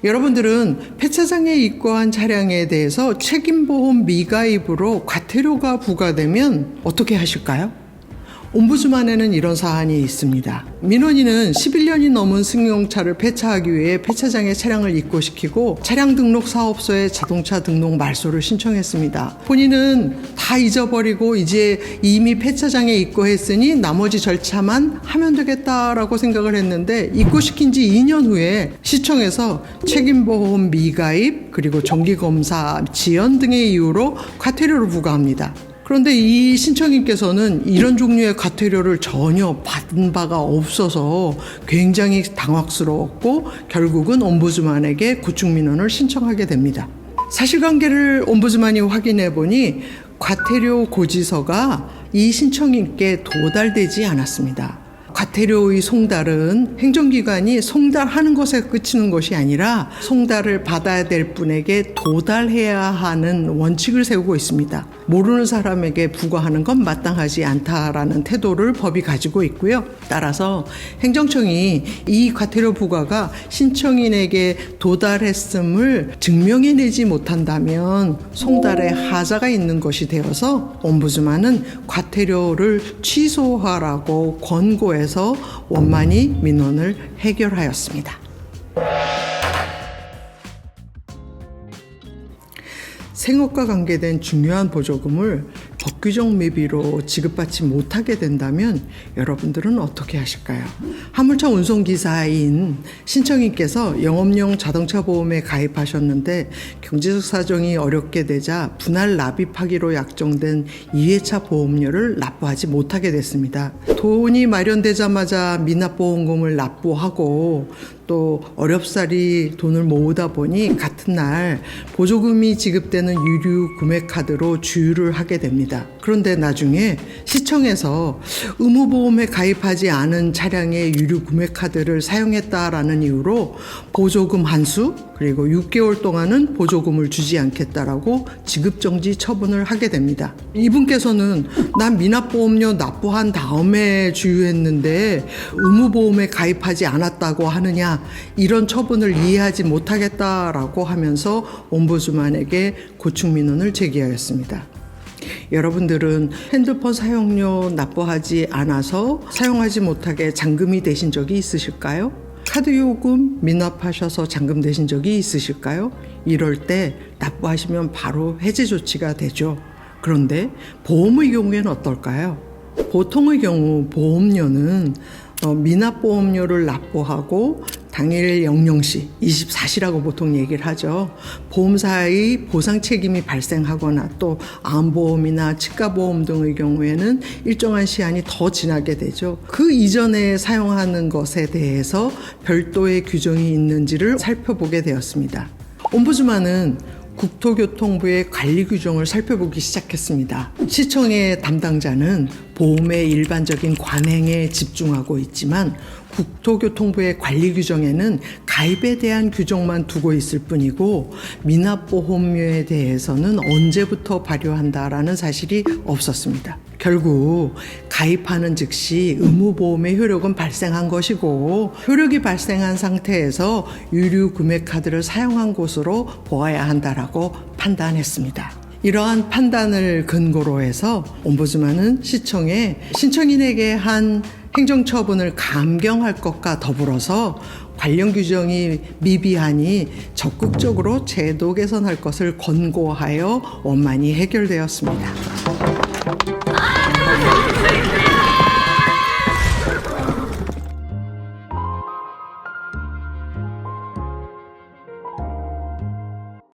여러분들은 폐차장에 입고한 차량에 대해서 책임보험 미가입으로 과태료가 부과되면 어떻게 하실까요? 옴부즈만에는 이런 사안이 있습니다. 민원인은 11년이 넘은 승용차를 폐차하기 위해 폐차장에 차량을 입고시키고 차량 등록 사업소에 자동차 등록 말소를 신청했습니다. 본인은 다 잊어버리고 이제 이미 폐차장에 입고했으니 나머지 절차만 하면 되겠다라고 생각을 했는데, 입고시킨 지 2년 후에 시청에서 책임보험 미가입 그리고 정기검사 지연 등의 이유로 과태료를 부과합니다. 그런데 이 신청인께서는 이런 종류의 과태료를 전혀 받은 바가 없어서 굉장히 당황스러웠고 결국은 옴부즈만에게 구축민원을 신청하게 됩니다. 사실관계를 옴부즈만이 확인해 보니 과태료 고지서가 이 신청인께 도달되지 않았습니다. 과태료의 송달은 행정기관이 송달하는 것에 그치는 것이 아니라 송달을 받아야 될 분에게 도달해야 하는 원칙을 세우고 있습니다. 모르는 사람에게 부과하는 건 마땅하지 않다라는 태도를 법이 가지고 있고요. 따라서 행정청이 이 과태료 부과가 신청인에게 도달했음을 증명해내지 못한다면 송달에 하자가 있는 것이 되어서 옴부즈만은 과태료를 취소하라고 권고해서 원만히 민원을 해결하였습니다. 생업과 관계된 중요한 보조금을 법규정 매비로 지급받지 못하게 된다면 여러분들은 어떻게 하실까요? 화물차 운송기사인 신청인께서 영업용 자동차 보험에 가입하셨는데 경제적 사정이 어렵게 되자 분할 납입하기로 약정된 2회차 보험료를 납부하지 못하게 됐습니다. 돈이 마련되자마자 미납보험금을 납부하고 또 어렵사리 돈을 모으다 보니 같은 날 보조금이 지급되는 유류 구매카드로 주유를 하게 됩니다. 그런데 나중에 시청에서 의무보험에 가입하지 않은 차량의 유류 구매카드를 사용했다라는 이유로 보조금 한수 그리고 6개월 동안은 보조금을 주지 않겠다라고 지급정지 처분을 하게 됩니다. 이분께서는 난 미납보험료 납부한 다음에 주유했는데 의무보험에 가입하지 않았다고 하느냐, 이런 처분을 이해하지 못하겠다라고 하면서 옴부즈만에게 고충민원을 제기하였습니다. 여러분들은 핸드폰 사용료 납부하지 않아서 사용하지 못하게 잠금이 되신 적이 있으실까요? 카드 요금 미납하셔서 잠금되신 적이 있으실까요? 이럴 때 납부하시면 바로 해제 조치가 되죠. 그런데 보험의 경우에는 어떨까요? 보통의 경우 보험료는 미납보험료를 납부하고 당일 00시, 24시라고 보통 얘기를 하죠. 보험사의 보상 책임이 발생하거나 또 암보험이나 치과보험 등의 경우에는 일정한 시한이 더 지나게 되죠. 그 이전에 사용하는 것에 대해서 별도의 규정이 있는지를 살펴보게 되었습니다. 옴부즈만은 국토교통부의 관리 규정을 살펴보기 시작했습니다. 시청의 담당자는 보험의 일반적인 관행에 집중하고 있지만 국토교통부의 관리 규정에는 가입에 대한 규정만 두고 있을 뿐이고 미납보험료에 대해서는 언제부터 발효한다라는 사실이 없었습니다. 결국 가입하는 즉시 의무보험의 효력은 발생한 것이고 효력이 발생한 상태에서 유류 구매카드를 사용한 것으로 보아야 한다라고 판단했습니다. 이러한 판단을 근거로 해서 옴부즈만은 시청에 신청인에게 한 행정처분을 감경할 것과 더불어서 관련 규정이 미비하니 적극적으로 제도 개선할 것을 권고하여 원만히 해결되었습니다.